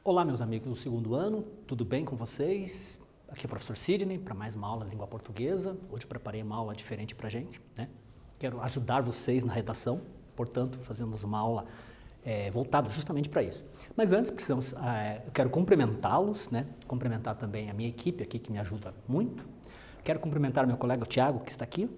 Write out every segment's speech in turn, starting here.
Olá, meus amigos do segundo ano, tudo bem com vocês? Aqui é o professor Sidney para mais uma aula de língua portuguesa. Hoje preparei uma aula diferente para a gente, né? Quero ajudar vocês na redação, portanto, fazemos uma aula voltada justamente para isso. Mas antes, eu quero cumprimentá-los, né? Cumprimentar também a minha equipe aqui, que me ajuda muito. Quero cumprimentar meu colega Tiago, que está aqui,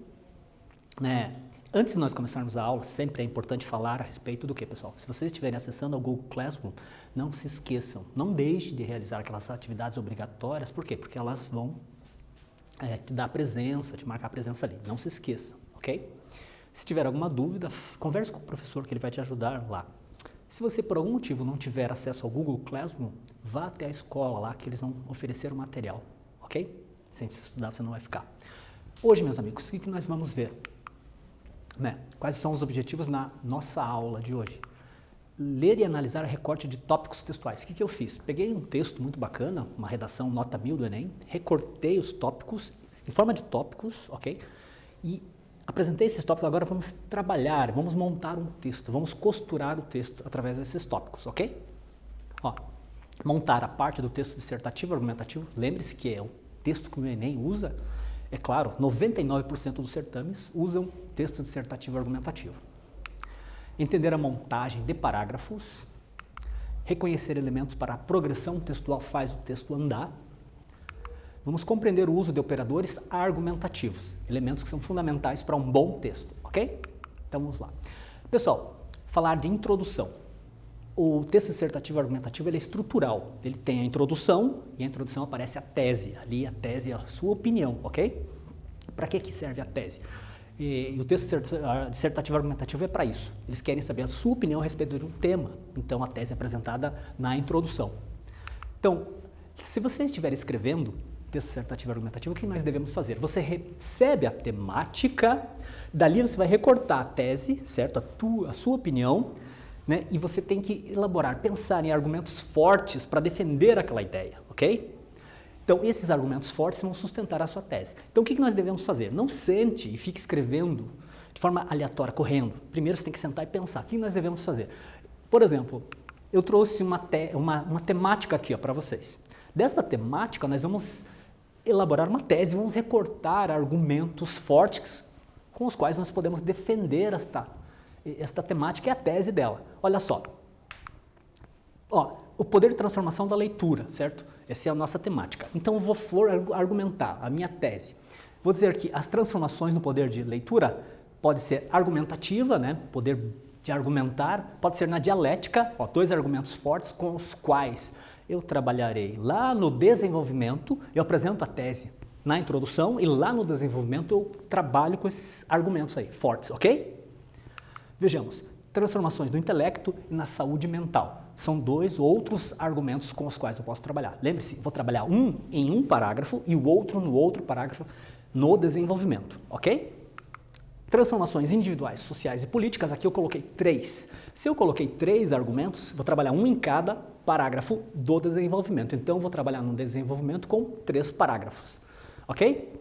né? Antes de nós começarmos a aula, sempre é importante falar a respeito do que, pessoal? Se vocês estiverem acessando ao Google Classroom, não se esqueçam, não deixe de realizar aquelas atividades obrigatórias. Por quê? Porque elas vão te dar presença, te marcar presença ali. Não se esqueça, ok? Se tiver alguma dúvida, converse com o professor que ele vai te ajudar lá. Se você por algum motivo não tiver acesso ao Google Classroom, vá até a escola lá que eles vão oferecer o material, ok? Sem se estudar você não vai ficar. Hoje, meus amigos, o que nós vamos ver? Quais são os objetivos na nossa aula de hoje? Ler e analisar recorte de tópicos textuais. O que eu fiz? Peguei um texto muito bacana, uma redação nota 1000 do Enem, recortei os tópicos em forma de tópicos, ok? E apresentei esses tópicos, agora vamos trabalhar, vamos montar um texto, vamos costurar o texto através desses tópicos, ok? Montar a parte do texto dissertativo argumentativo, lembre-se que é o texto que o Enem usa. É claro, 99% dos certames usam texto dissertativo argumentativo. Entender a montagem de parágrafos, reconhecer elementos para a progressão textual faz o texto andar. Vamos compreender o uso de operadores argumentativos, elementos que são fundamentais para um bom texto, ok? Então vamos lá. Pessoal, falar de introdução. O texto dissertativo argumentativo ele é estrutural, ele tem a introdução e a introdução aparece a tese, ali a tese é a sua opinião, ok? Para que serve a tese? E o texto dissertativo argumentativo é para isso, eles querem saber a sua opinião a respeito de um tema, então a tese é apresentada na introdução. Então, se você estiver escrevendo texto dissertativo argumentativo, o que nós devemos fazer? Você recebe a temática, dali você vai recortar a tese, certo? A sua opinião, né? E você tem que elaborar, pensar em argumentos fortes para defender aquela ideia, ok? Então, esses argumentos fortes vão sustentar a sua tese. Então, o que nós devemos fazer? Não sente e fique escrevendo de forma aleatória, correndo. Primeiro, você tem que sentar e pensar. O que nós devemos fazer? Por exemplo, eu trouxe uma temática aqui para vocês. Desta temática, nós vamos elaborar uma tese, vamos recortar argumentos fortes com os quais nós podemos defender esta temática é a tese dela. Olha só. O poder de transformação da leitura, certo? Essa é a nossa temática. Então, eu vou argumentar a minha tese. Vou dizer que as transformações no poder de leitura pode ser argumentativa, né? Poder de argumentar, pode ser na dialética, dois argumentos fortes com os quais eu trabalharei lá no desenvolvimento, eu apresento a tese na introdução e lá no desenvolvimento eu trabalho com esses argumentos aí, fortes, ok? Vejamos, transformações no intelecto e na saúde mental. São dois outros argumentos com os quais eu posso trabalhar. Lembre-se, vou trabalhar um em um parágrafo e o outro no outro parágrafo no desenvolvimento, ok? Transformações individuais, sociais e políticas, aqui eu coloquei 3. Se eu coloquei 3 argumentos, vou trabalhar um em cada parágrafo do desenvolvimento. Então, eu vou trabalhar no desenvolvimento com 3 parágrafos, ok?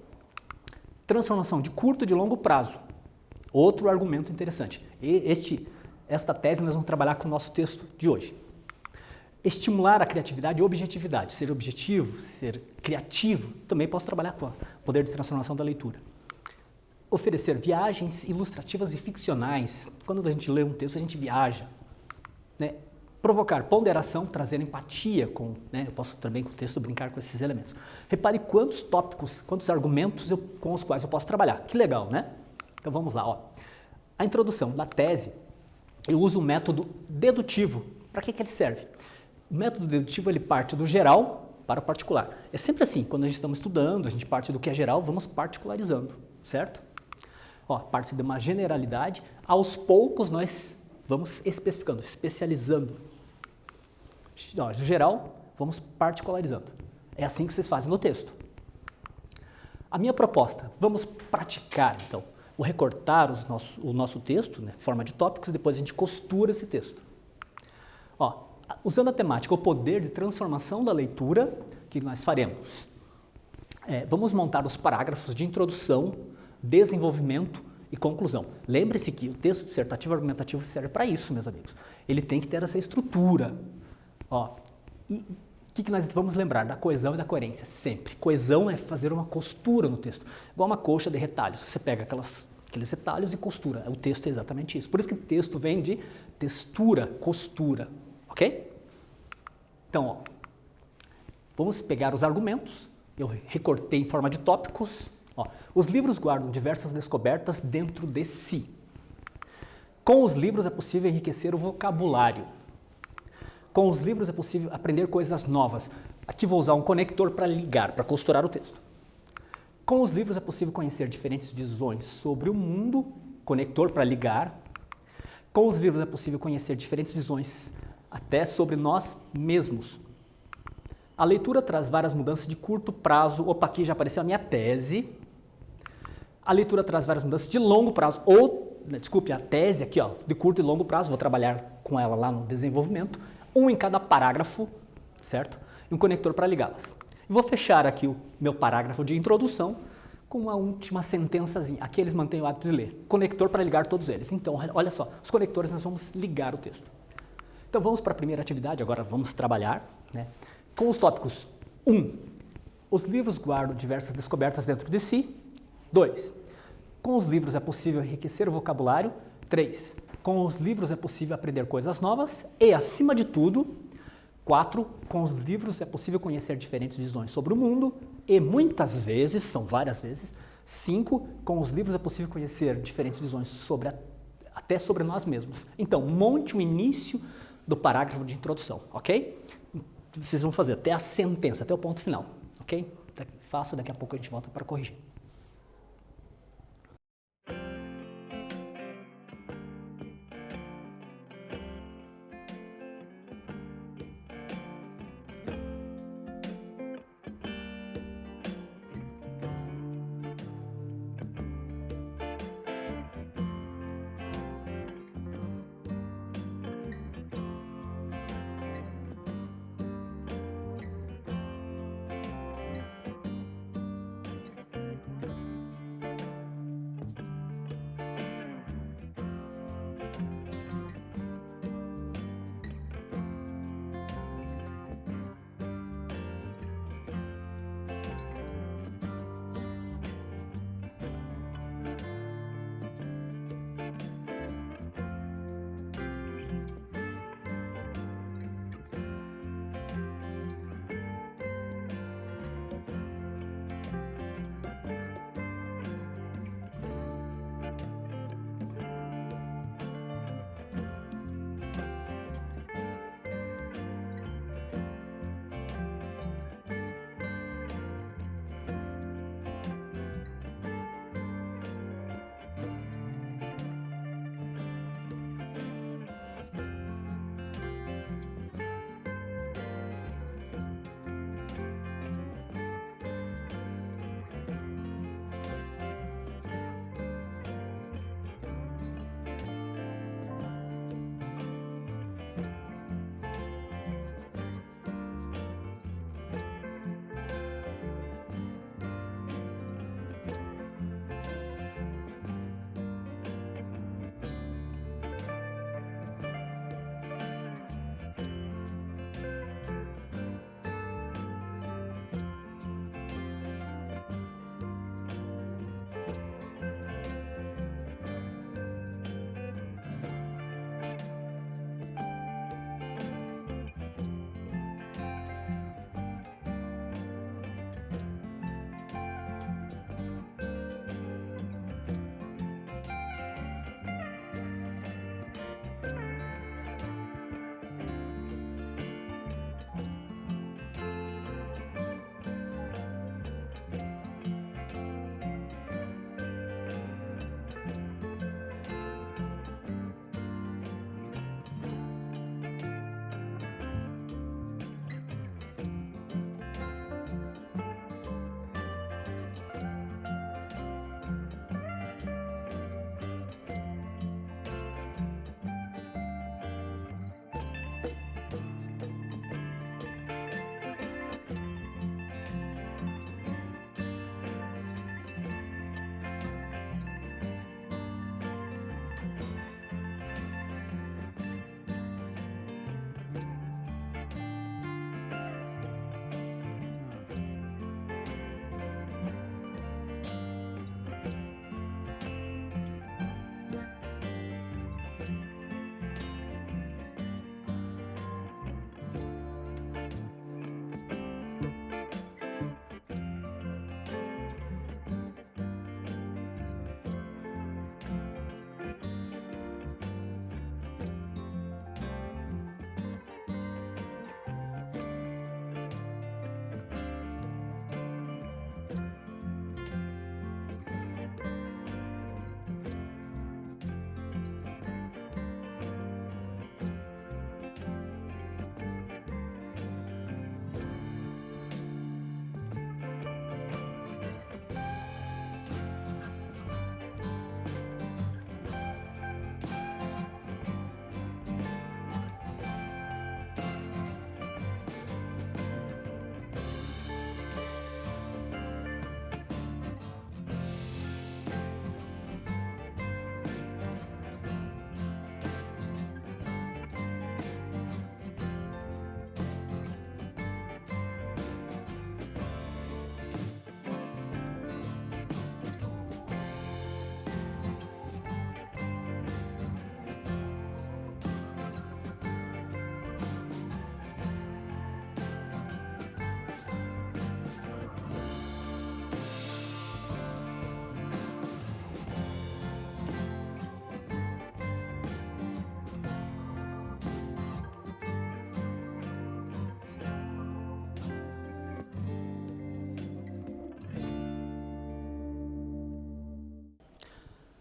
Transformação de curto e de longo prazo. Outro argumento interessante. Esta tese nós vamos trabalhar com o nosso texto de hoje. Estimular a criatividade e objetividade. Ser objetivo, ser criativo, também posso trabalhar com o poder de transformação da leitura. Oferecer viagens ilustrativas e ficcionais. Quando a gente lê um texto, a gente viaja. Né? Provocar ponderação, trazer empatia com... Eu posso também com o texto brincar com esses elementos. Repare quantos tópicos, quantos argumentos com os quais eu posso trabalhar. Que legal, né? Então vamos lá. A introdução da tese, eu uso o método dedutivo. Para que ele serve? O método dedutivo ele parte do geral para o particular. É sempre assim, quando a gente está estudando, a gente parte do que é geral, vamos particularizando, certo? Parte de uma generalidade, aos poucos nós vamos especificando, especializando. Do geral, vamos particularizando. É assim que vocês fazem no texto. A minha proposta, vamos praticar então. Vou recortar o nosso texto, né, em forma de tópicos, e depois a gente costura esse texto. Usando a temática, o poder de transformação da leitura, o que nós faremos? Vamos montar os parágrafos de introdução, desenvolvimento e conclusão. Lembre-se que o texto dissertativo argumentativo serve para isso, meus amigos. Ele tem que ter essa estrutura. E o que nós vamos lembrar? Da coesão e da coerência, sempre. Coesão é fazer uma costura no texto, igual uma colcha de retalhos. Você pega aqueles retalhos e costura. O texto é exatamente isso. Por isso que o texto vem de textura, costura, ok? Então, ó, vamos pegar os argumentos. Eu recortei em forma de tópicos. Ó, os livros guardam diversas descobertas dentro de si. Com os livros é possível enriquecer o vocabulário. Com os livros é possível aprender coisas novas. Aqui vou usar um conector para ligar, para costurar o texto. Com os livros é possível conhecer diferentes visões sobre o mundo, conector para ligar. Com os livros é possível conhecer diferentes visões até sobre nós mesmos. A leitura traz várias mudanças de curto prazo. Opa, aqui já apareceu a minha tese. A leitura traz várias mudanças de longo prazo. Desculpe, a tese aqui, ó, de curto e longo prazo. Vou trabalhar com ela lá no desenvolvimento. Um em cada parágrafo, certo? E um conector para ligá-las. E vou fechar aqui o meu parágrafo de introdução com uma última sentençazinha. Aqui eles mantêm o hábito de ler. Conector para ligar todos eles. Então, olha só, os conectores nós vamos ligar o texto. Então, vamos para a primeira atividade, agora vamos trabalhar, né? Com os tópicos 1. Os livros guardam diversas descobertas dentro de si. 2. Com os livros é possível enriquecer o vocabulário. 3. Com os livros é possível aprender coisas novas. E, acima de tudo, 4. Com os livros é possível conhecer diferentes visões sobre o mundo. E, muitas vezes, são várias vezes. 5. Com os livros é possível conhecer diferentes visões até sobre nós mesmos. Então, monte o início do parágrafo de introdução, ok? Vocês vão fazer até a sentença, até o ponto final, ok? Faço, daqui a pouco a gente volta para corrigir.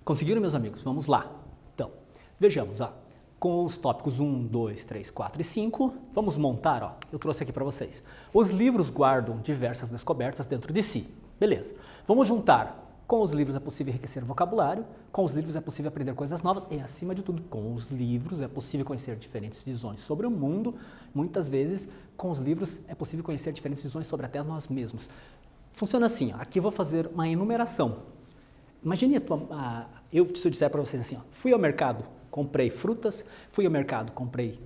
Conseguiram, meus amigos? Vamos lá. Então, vejamos, ó. Com os tópicos 1, 2, 3, 4 e 5, vamos montar, ó. Eu trouxe aqui para vocês. Os livros guardam diversas descobertas dentro de si. Beleza. Vamos juntar. Com os livros é possível enriquecer o vocabulário, com os livros é possível aprender coisas novas e, acima de tudo, com os livros é possível conhecer diferentes visões sobre o mundo. Muitas vezes, com os livros é possível conhecer diferentes visões sobre até nós mesmos. Funciona assim, ó. Aqui eu vou fazer uma enumeração. Imagine, se eu disser para vocês assim, ó, fui ao mercado, comprei frutas, fui ao mercado, comprei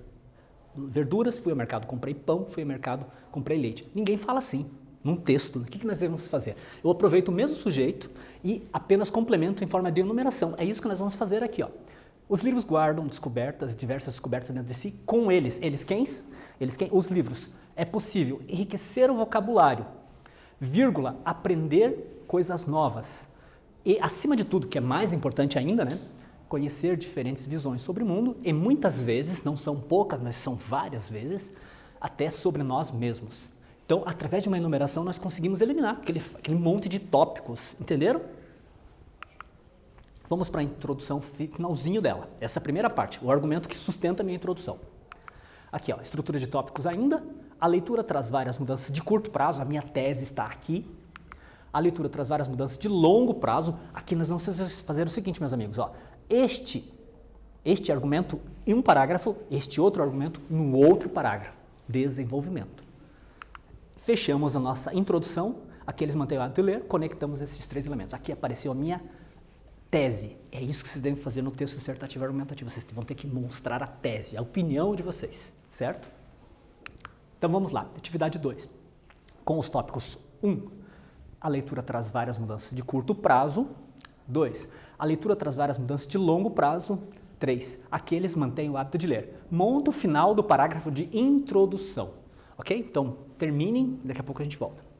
verduras, fui ao mercado, comprei pão, fui ao mercado, comprei leite. Ninguém fala assim. Num texto, o que nós devemos fazer? Eu aproveito o mesmo sujeito e apenas complemento em forma de enumeração. É isso que nós vamos fazer aqui, ó. Os livros guardam descobertas, diversas descobertas dentro de si. Com eles quem? Os livros. É possível enriquecer o vocabulário, vírgula, aprender coisas novas. E, acima de tudo, que é mais importante ainda, né? Conhecer diferentes visões sobre o mundo e muitas vezes, não são poucas, mas são várias vezes, até sobre nós mesmos. Então, através de uma enumeração, nós conseguimos eliminar aquele monte de tópicos, entenderam? Vamos para a introdução, finalzinho dela. Essa é a primeira parte, o argumento que sustenta a minha introdução. Aqui, ó, estrutura de tópicos ainda. A leitura traz várias mudanças de curto prazo, a minha tese está aqui. A leitura traz várias mudanças de longo prazo. Aqui nós vamos fazer o seguinte, meus amigos, ó. Este argumento em um parágrafo, este outro argumento no outro parágrafo. Desenvolvimento. Fechamos a nossa introdução, aqui eles mantêm o hábito de ler, conectamos esses três elementos. Aqui apareceu a minha tese. É isso que vocês devem fazer no texto dissertativo argumentativo. Vocês vão ter que mostrar a tese, a opinião de vocês, certo? Então vamos lá, atividade 2. Com os tópicos 1, a leitura traz várias mudanças de curto prazo. 2, a leitura traz várias mudanças de longo prazo. 3, aqui eles mantêm o hábito de ler. Monta o final do parágrafo de introdução. Ok? Então, terminem, daqui a pouco a gente volta.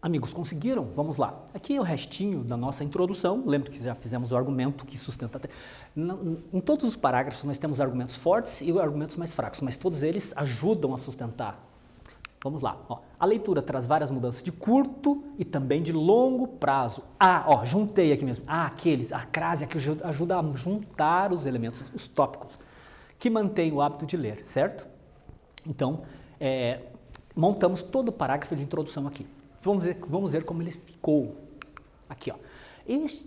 Amigos, conseguiram? Vamos lá. Aqui é o restinho da nossa introdução. Lembra que já fizemos o argumento que sustenta... Em todos os parágrafos nós temos argumentos fortes e argumentos mais fracos, mas todos eles ajudam a sustentar. Vamos lá. Ó. A leitura traz várias mudanças de curto e também de longo prazo. Juntei aqui mesmo. A crase aqui ajuda a juntar os elementos, os tópicos, que mantém o hábito de ler, certo? Então, montamos todo o parágrafo de introdução aqui. Vamos ver como ele ficou. Aqui, ó.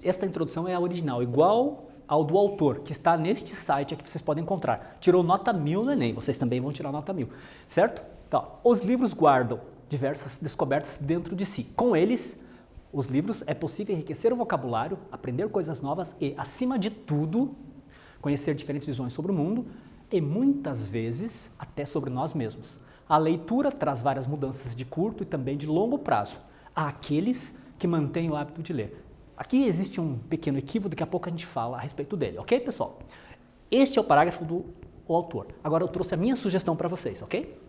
Esta introdução é a original, igual ao do autor, que está neste site aqui que vocês podem encontrar. Tirou nota 1000 no Enem, vocês também vão tirar nota 1000, certo? Então, os livros guardam diversas descobertas dentro de si. Com eles, os livros, é possível enriquecer o vocabulário, aprender coisas novas e, acima de tudo, conhecer diferentes visões sobre o mundo e, muitas vezes, até sobre nós mesmos. A leitura traz várias mudanças de curto e também de longo prazo àqueles que mantêm o hábito de ler. Aqui existe um pequeno equívoco, daqui a pouco a gente fala a respeito dele, ok, pessoal? Este é o parágrafo do autor. Agora eu trouxe a minha sugestão para vocês, ok?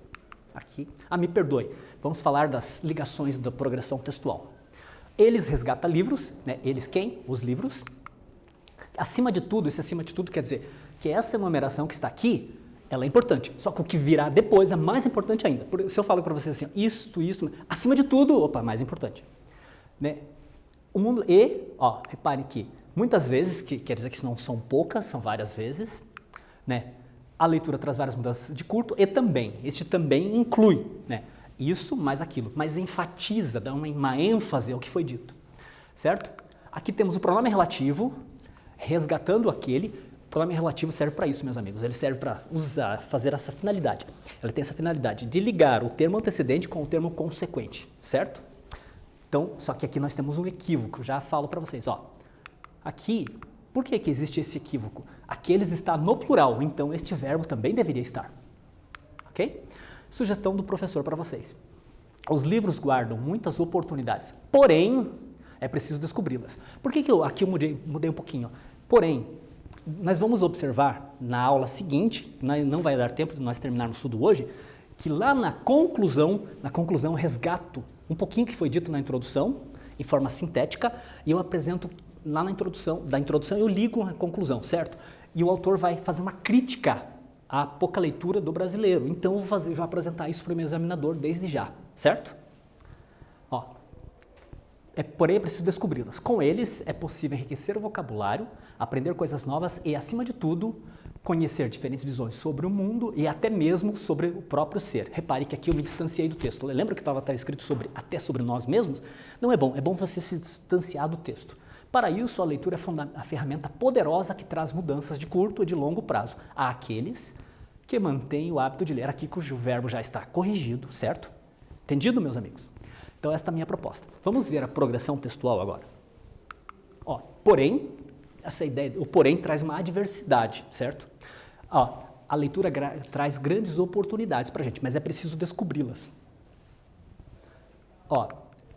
Aqui. Me perdoe. Vamos falar das ligações da progressão textual. Eles resgatam livros, né? Eles quem? Os livros. Acima de tudo, esse acima de tudo quer dizer que essa enumeração que está aqui, ela é importante, só que o que virá depois é mais importante ainda. Se eu falo para vocês assim, isso, acima de tudo, mais importante. Né? O mundo reparem que muitas vezes, que quer dizer que não são poucas, são várias vezes, né? A leitura traz várias mudanças de curto e também, este também inclui, né? Isso mais aquilo, mas enfatiza, dá uma ênfase ao que foi dito, certo? Aqui temos o pronome relativo, resgatando aquele. O pronome relativo serve para isso, meus amigos. Ele serve para fazer essa finalidade. Ele tem essa finalidade de ligar o termo antecedente com o termo consequente, certo? Então, só que aqui nós temos um equívoco, já falo para vocês. Aqui, por que existe esse equívoco? Aqueles está no plural, então este verbo também deveria estar. Ok? Sugestão do professor para vocês. Os livros guardam muitas oportunidades, porém, é preciso descobri-las. Por que aqui eu mudei um pouquinho? Porém, nós vamos observar na aula seguinte, não vai dar tempo de nós terminarmos tudo hoje, que lá na conclusão eu resgato um pouquinho que foi dito na introdução, em forma sintética, e eu apresento lá da introdução eu ligo a conclusão, certo? E o autor vai fazer uma crítica à pouca leitura do brasileiro. Então eu vou apresentar isso para o meu examinador desde já, certo? Porém, é preciso descobri-las. Com eles, é possível enriquecer o vocabulário, aprender coisas novas e, acima de tudo, conhecer diferentes visões sobre o mundo e até mesmo sobre o próprio ser. Repare que aqui eu me distanciei do texto. Lembra que estava escrito até sobre nós mesmos? Não é bom você se distanciar do texto. Para isso, a leitura é a ferramenta poderosa que traz mudanças de curto e de longo prazo àqueles que mantêm o hábito de ler, aqui cujo verbo já está corrigido, certo? Entendido, meus amigos? Então, esta é a minha proposta. Vamos ver a progressão textual agora. Porém, essa ideia, o porém traz uma adversidade, certo? A leitura traz grandes oportunidades para a gente, mas é preciso descobri-las.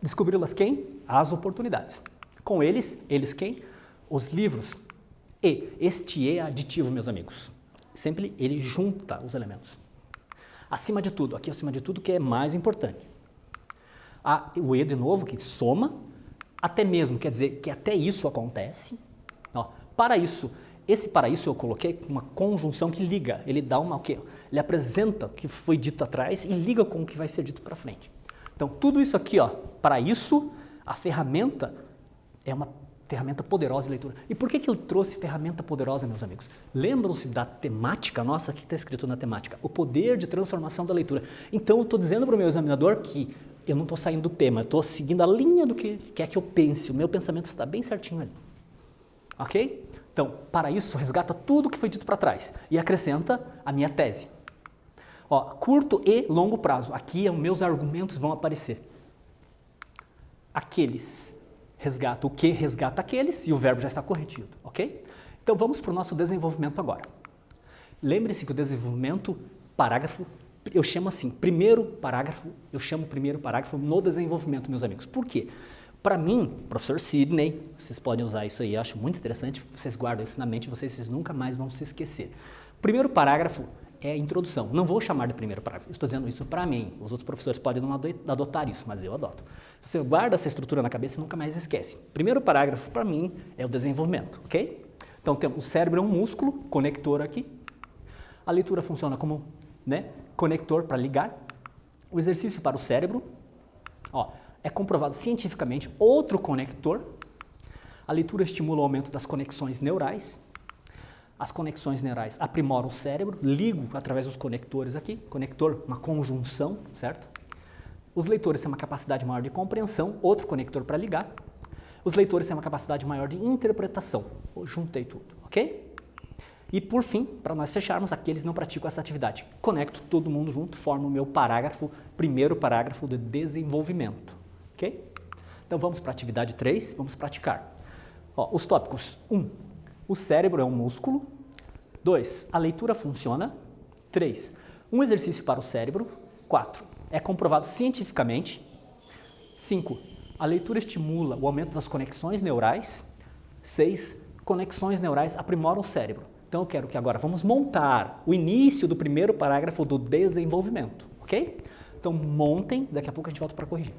Descobri-las quem? As oportunidades. Com eles quem? Os livros. E este é aditivo, meus amigos. Sempre ele junta os elementos. Acima de tudo, aqui acima de tudo que é mais importante. O E de novo, que soma, até mesmo, quer dizer que até isso acontece. Para isso eu coloquei uma conjunção que liga, ele dá ele apresenta o que foi dito atrás e liga com o que vai ser dito para frente. Então, tudo isso aqui, para isso, a ferramenta é uma ferramenta poderosa de leitura. E por que eu trouxe ferramenta poderosa, meus amigos? Lembram-se da temática nossa, que está escrito na temática, o poder de transformação da leitura. Então, eu estou dizendo para o meu examinador que eu não estou saindo do tema, eu estou seguindo a linha do que quer que eu pense, o meu pensamento está bem certinho ali. Ok? Então, para isso, resgata tudo o que foi dito para trás e acrescenta a minha tese. Curto e longo prazo. Aqui, meus argumentos vão aparecer. Aqueles resgata o que resgata aqueles e o verbo já está corrigido, ok? Então, vamos para o nosso desenvolvimento agora. Lembre-se que o desenvolvimento, parágrafo, eu chamo assim, eu chamo o primeiro parágrafo no desenvolvimento, meus amigos. Por quê? Para mim, professor Sidney, vocês podem usar isso aí, eu acho muito interessante, vocês guardam isso na mente, vocês nunca mais vão se esquecer. O primeiro parágrafo é a introdução. Não vou chamar de primeiro parágrafo, estou dizendo isso para mim. Os outros professores podem não adotar isso, mas eu adoto. Você guarda essa estrutura na cabeça e nunca mais esquece. Primeiro parágrafo, para mim, é o desenvolvimento, ok? Então, temos o cérebro é um músculo, conector aqui. A leitura funciona como, né, conector para ligar. O exercício para o cérebro, ó, é comprovado cientificamente, outro conector. A leitura estimula o aumento das conexões neurais. As conexões neurais aprimoram o cérebro, ligo através dos conectores aqui. Conector, uma conjunção, certo? Os leitores têm uma capacidade maior de compreensão, outro conector para ligar. Os leitores têm uma capacidade maior de interpretação. Eu juntei tudo, ok? E por fim, para nós fecharmos, aqueles não praticam essa atividade. Conecto todo mundo junto, formo o meu parágrafo, primeiro parágrafo de desenvolvimento, ok? Então vamos para a atividade 3, vamos praticar. Ó, os tópicos: 1. O cérebro é um músculo. 2. A leitura funciona. 3. Um exercício para o cérebro. 4. É comprovado cientificamente. 5. A leitura estimula o aumento das conexões neurais. 6. Conexões neurais aprimoram o cérebro. Então eu quero que agora vamos montar o início do primeiro parágrafo do desenvolvimento, ok? Então montem, daqui a pouco a gente volta para corrigir.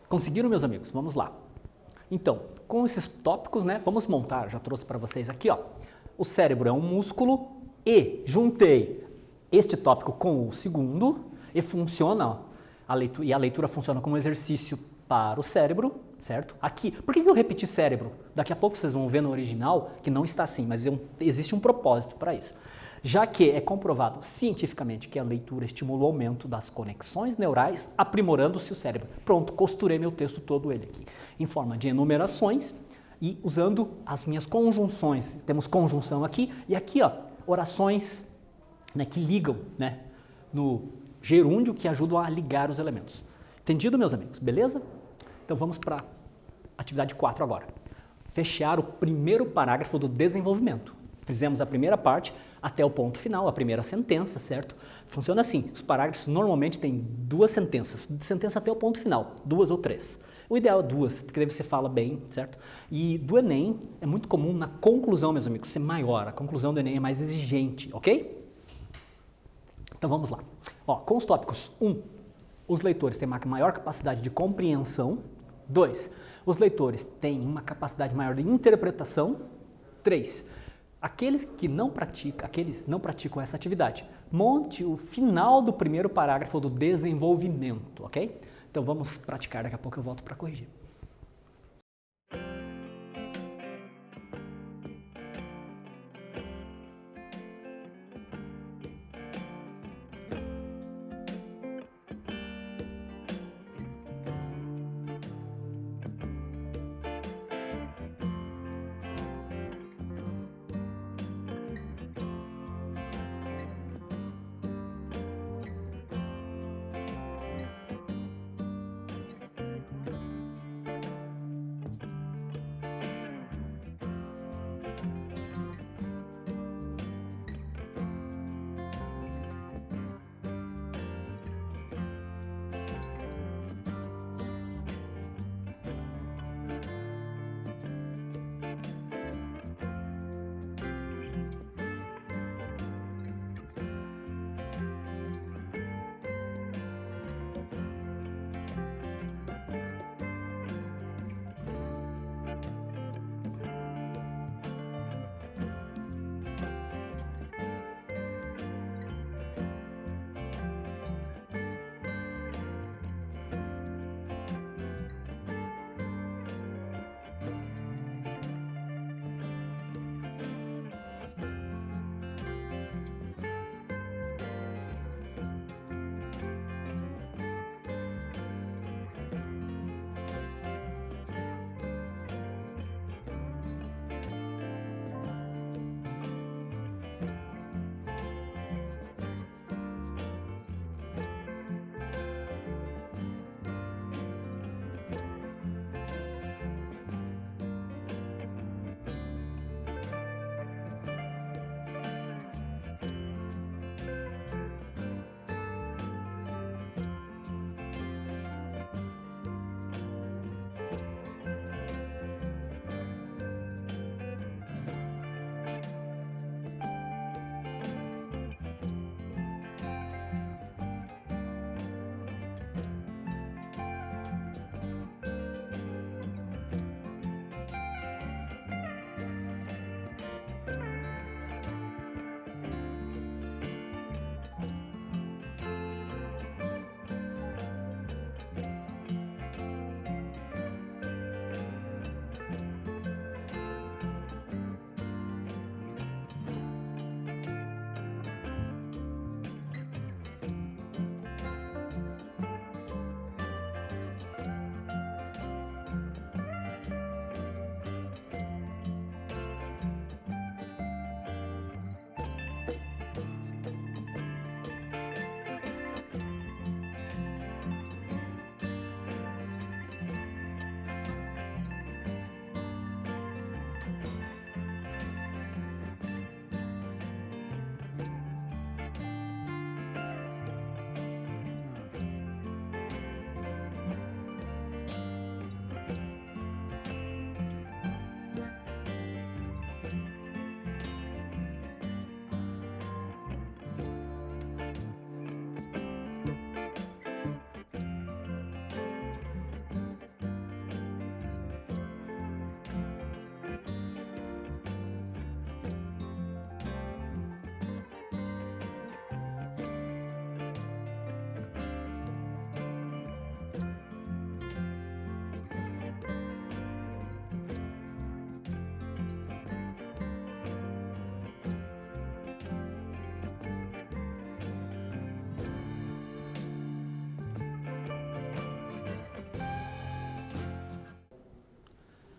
Conseguiram, meus amigos? Vamos lá. Então, com esses tópicos, né, vamos montar, já trouxe para vocês aqui, ó. O cérebro é um músculo e juntei este tópico com o segundo e funciona, a leitura funciona como exercício para o cérebro, certo? Aqui, por que eu repeti cérebro? Daqui a pouco vocês vão ver no original que não está assim, mas existe um propósito para isso. Já que é comprovado cientificamente que a leitura estimula o aumento das conexões neurais, aprimorando-se o cérebro. Pronto, costurei meu texto todo ele aqui, em forma de enumerações e usando as minhas conjunções. Temos conjunção aqui e aqui, ó, orações, né, que ligam, né, no gerúndio, que ajudam a ligar os elementos. Entendido, meus amigos? Beleza? Então vamos para a atividade 4 agora. Fechar o primeiro parágrafo do desenvolvimento. Fizemos a primeira parte até o ponto final, a primeira sentença, certo? Funciona assim, os parágrafos normalmente têm 2 sentenças, de sentença até o ponto final, 2 ou 3. O ideal é 2, porque daí você fala bem, certo? E do Enem é muito comum na conclusão, meus amigos, ser maior, a conclusão do Enem é mais exigente, ok? Então vamos lá. Ó, com os tópicos 1, os leitores têm uma maior capacidade de compreensão. 2, os leitores têm uma capacidade maior de interpretação. 3, aqueles não praticam essa atividade. Monte o final do primeiro parágrafo do desenvolvimento, ok? Então vamos praticar, daqui a pouco eu volto para corrigir.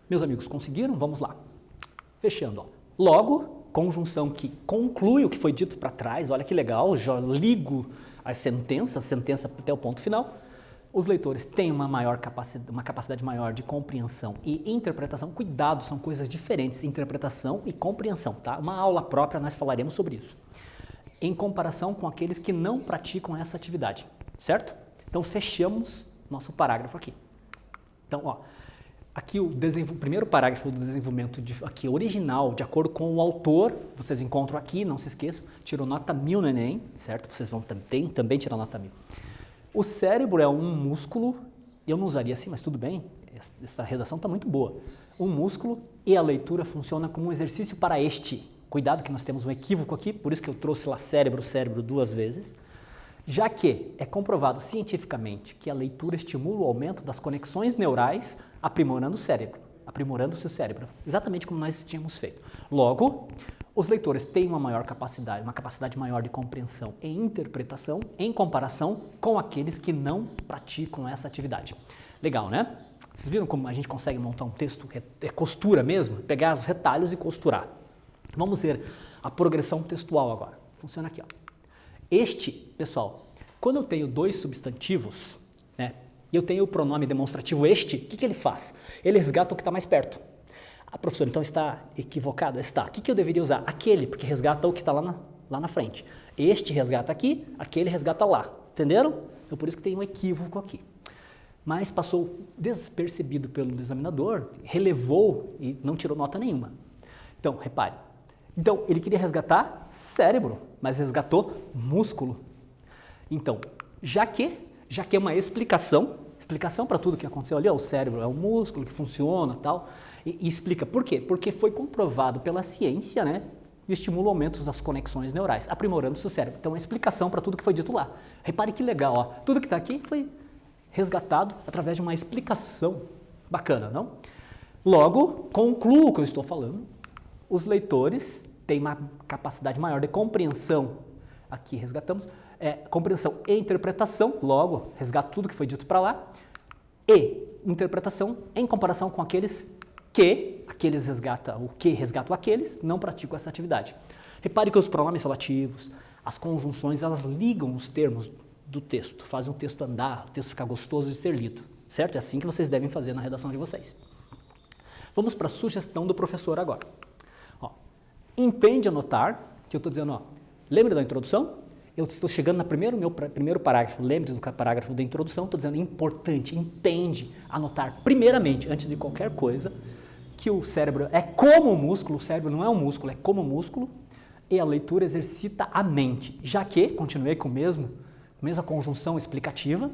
Meus amigos, conseguiram? Vamos lá. Fechando, ó. Logo, conjunção que conclui o que foi dito para trás, olha que legal, já ligo a sentença até o ponto final. Os leitores têm uma capacidade maior de compreensão e interpretação. Cuidado, são coisas diferentes, interpretação e compreensão, tá? Uma aula própria nós falaremos sobre isso. Em comparação com aqueles que não praticam essa atividade, certo? Então, fechamos nosso parágrafo aqui. Então, ó, aqui o primeiro parágrafo do desenvolvimento aqui original, de acordo com o autor, vocês encontram aqui, não se esqueçam, tirou nota 1000 no Enem, certo? Vocês vão também tirar nota 1000. O cérebro é um músculo, eu não usaria assim, mas tudo bem, essa redação está muito boa. Um músculo e a leitura funciona como um exercício para este. Cuidado que nós temos um equívoco aqui, por isso que eu trouxe lá cérebro duas vezes. Já que é comprovado cientificamente que a leitura estimula o aumento das conexões neurais, aprimorando o cérebro, aprimorando-se o cérebro, exatamente como nós tínhamos feito. Logo, os leitores têm uma capacidade maior de compreensão e interpretação em comparação com aqueles que não praticam essa atividade. Legal, né? Vocês viram como a gente consegue montar um texto, é costura mesmo? Pegar os retalhos e costurar. Vamos ver a progressão textual agora. Funciona aqui, ó. Este, pessoal, quando eu tenho dois substantivos, né, e eu tenho o pronome demonstrativo este, o que ele faz? Ele resgata o que está mais perto. Ah, professor, então está equivocado? Está. O que eu deveria usar? Aquele, porque resgata o que está lá na frente. Este resgata aqui, aquele resgata lá. Entenderam? Então, por isso que tem um equívoco aqui. Mas passou despercebido pelo examinador, relevou e não tirou nota nenhuma. Então, repare. Então, ele queria resgatar cérebro, mas resgatou músculo. Então, já que é uma explicação para tudo que aconteceu ali, ó, o cérebro é um músculo que funciona e tal, e explica por quê? Porque foi comprovado pela ciência, né, e estimula o aumento das conexões neurais, aprimorando o seu cérebro. Então, é uma explicação para tudo que foi dito lá. Repare que legal, ó, tudo que está aqui foi resgatado através de uma explicação. Bacana, não? Logo, concluo o que eu estou falando. Os leitores têm uma capacidade maior de compreensão, aqui resgatamos, compreensão e interpretação, logo, resgato tudo que foi dito para lá, e interpretação em comparação com aqueles que resgatam aqueles, não praticam essa atividade. Repare que os pronomes relativos, as conjunções, elas ligam os termos do texto, fazem o texto andar, o texto ficar gostoso de ser lido, certo? É assim que vocês devem fazer na redação de vocês. Vamos para a sugestão do professor agora. Ó, entende anotar, que eu estou dizendo, ó, lembra da introdução? Eu estou chegando no meu primeiro parágrafo, lembre do parágrafo da introdução, estou dizendo importante, entende anotar primeiramente, antes de qualquer coisa, que o cérebro é como um músculo, o cérebro não é um músculo, é como um músculo, e a leitura exercita a mente, já que, continuei com a mesma conjunção explicativa,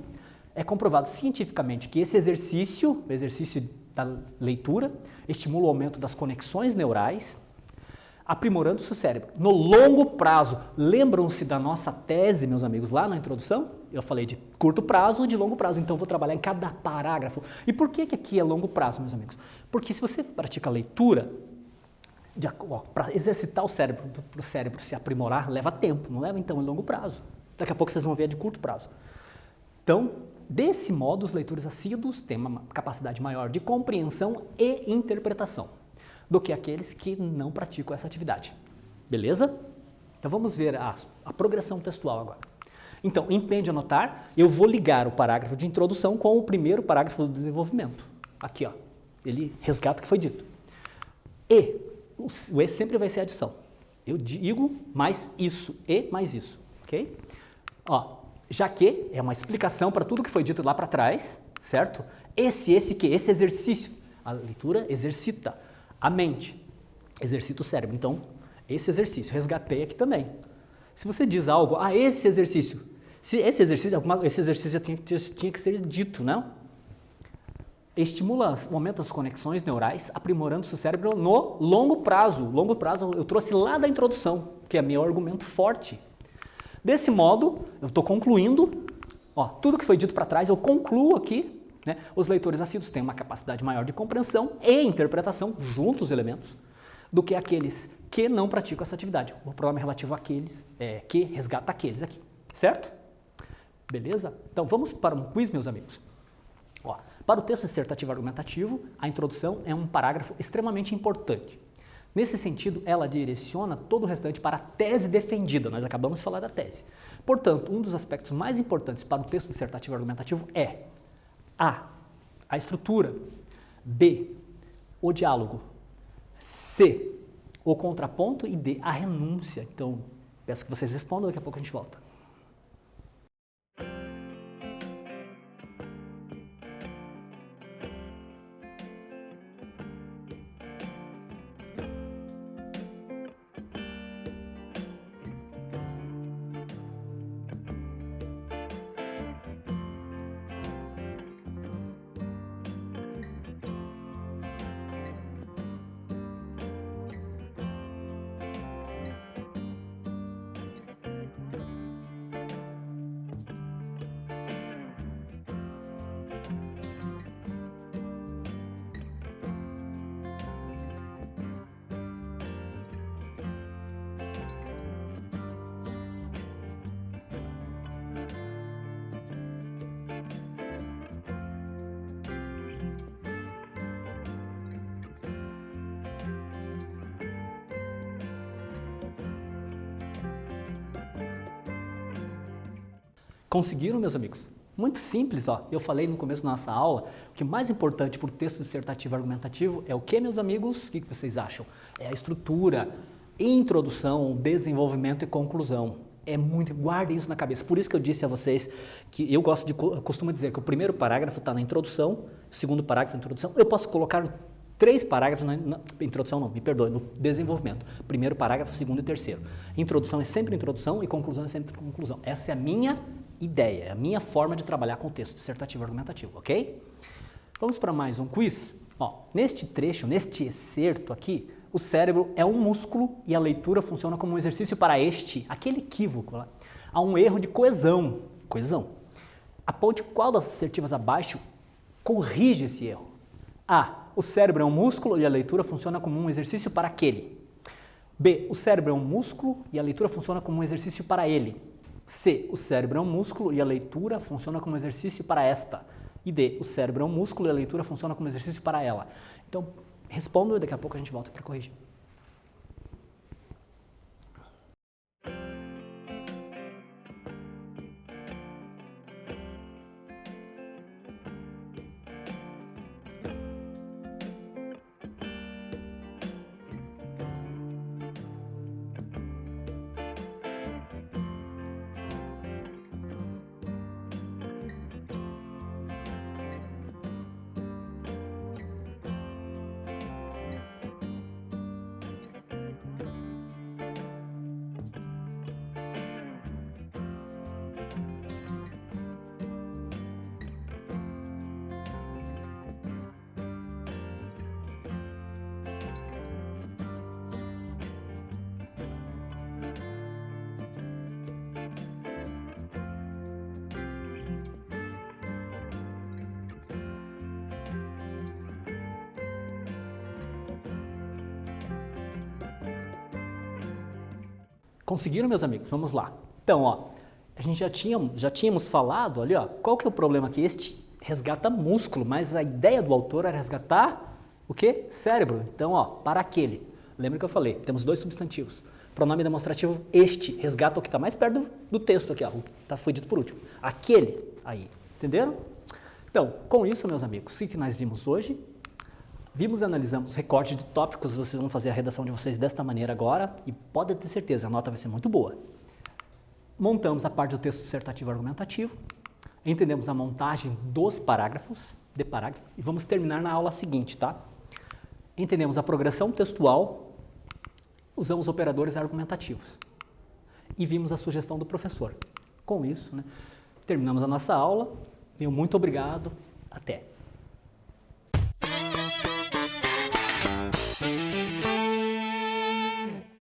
é comprovado cientificamente que esse exercício, o exercício da leitura, estimula o aumento das conexões neurais, aprimorando o seu cérebro. No longo prazo, lembram-se da nossa tese, meus amigos, lá na introdução? Eu falei de curto prazo e de longo prazo, então eu vou trabalhar em cada parágrafo. E por que aqui é longo prazo, meus amigos? Porque se você pratica a leitura, para exercitar o cérebro, para o cérebro se aprimorar, leva tempo, não leva então em longo prazo. Daqui a pouco vocês vão ver de curto prazo. Então, desse modo, os leitores assíduos têm uma capacidade maior de compreensão e interpretação do que aqueles que não praticam essa atividade. Beleza? Então vamos ver a progressão textual agora. Então, entende anotar? Eu vou ligar o parágrafo de introdução com o primeiro parágrafo do desenvolvimento. Aqui, ó. Ele resgata o que foi dito. E, o E sempre vai ser adição. Eu digo mais isso, E mais isso. Ok? Ó, já que é uma explicação para tudo que foi dito lá para trás, certo? Esse exercício, a leitura exercita a mente, exercita o cérebro. Então, esse exercício, resgatei aqui também. Se você diz algo, esse exercício já tinha que ser dito, não? Estimula o aumento das conexões neurais, aprimorando o seu cérebro no longo prazo. Longo prazo eu trouxe lá da introdução, que é meu argumento forte. Desse modo, eu estou concluindo, ó, tudo que foi dito para trás, eu concluo aqui, né? Os leitores assíduos têm uma capacidade maior de compreensão e interpretação, juntos os elementos, do que aqueles que não praticam essa atividade. O pronome relativo àqueles que resgata aqueles aqui, certo? Beleza? Então vamos para um quiz, meus amigos. Ó, Para o texto dissertativo argumentativo, a introdução é um parágrafo extremamente importante. Nesse sentido, ela direciona todo o restante para a tese defendida. Nós acabamos de falar da tese. Portanto, um dos aspectos mais importantes para o texto dissertativo argumentativo é a estrutura, B, o diálogo, C, o contraponto e D, a renúncia. Então, peço que vocês respondam, daqui a pouco a gente volta. Conseguiram, meus amigos? Muito simples, ó. Eu falei no começo da nossa aula, o que é mais importante para o texto dissertativo argumentativo é o que, meus amigos? O que vocês acham? É a estrutura, introdução, desenvolvimento e conclusão. É muito, guardem isso na cabeça. Por isso que eu disse a vocês que eu costumo dizer que o primeiro parágrafo está na introdução, o segundo parágrafo na introdução. Eu posso colocar 3 parágrafos na introdução, não, me perdoe, no desenvolvimento. Primeiro parágrafo, segundo e terceiro. Introdução é sempre introdução e conclusão é sempre conclusão. Essa é a minha ideia, é a minha forma de trabalhar com o texto dissertativo argumentativo, ok? Vamos para mais um quiz. Ó, neste trecho, neste excerto aqui, o cérebro é um músculo e a leitura funciona como um exercício para aquele equívoco lá. Há um erro de coesão. Aponte qual das assertivas abaixo corrige esse erro. A. O cérebro é um músculo e a leitura funciona como um exercício para aquele. B. O cérebro é um músculo e a leitura funciona como um exercício para ele. C. O cérebro é um músculo e a leitura funciona como exercício para esta. E D. O cérebro é um músculo e a leitura funciona como exercício para ela. Então, respondo e daqui a pouco a gente volta para corrigir. Conseguiram, meus amigos? Vamos lá. Então, ó, a gente já tínhamos falado ali, ó, qual que é o problema aqui? Este resgata músculo, mas a ideia do autor era resgatar o quê? Cérebro. Então, ó, para aquele. Lembra que eu falei? Temos 2 substantivos. Pronome demonstrativo este resgata o que está mais perto do texto aqui, ó, o que foi dito por último. Aquele aí. Entenderam? Então, com isso, meus amigos, o que nós vimos hoje? Vimos e analisamos recorte de tópicos, vocês vão fazer a redação de vocês desta maneira agora e pode ter certeza, a nota vai ser muito boa. Montamos a parte do texto dissertativo argumentativo, entendemos a montagem dos parágrafos, e vamos terminar na aula seguinte, tá? Entendemos a progressão textual, usamos operadores argumentativos e vimos a sugestão do professor. Com isso, né, terminamos a nossa aula. Meu muito obrigado, até!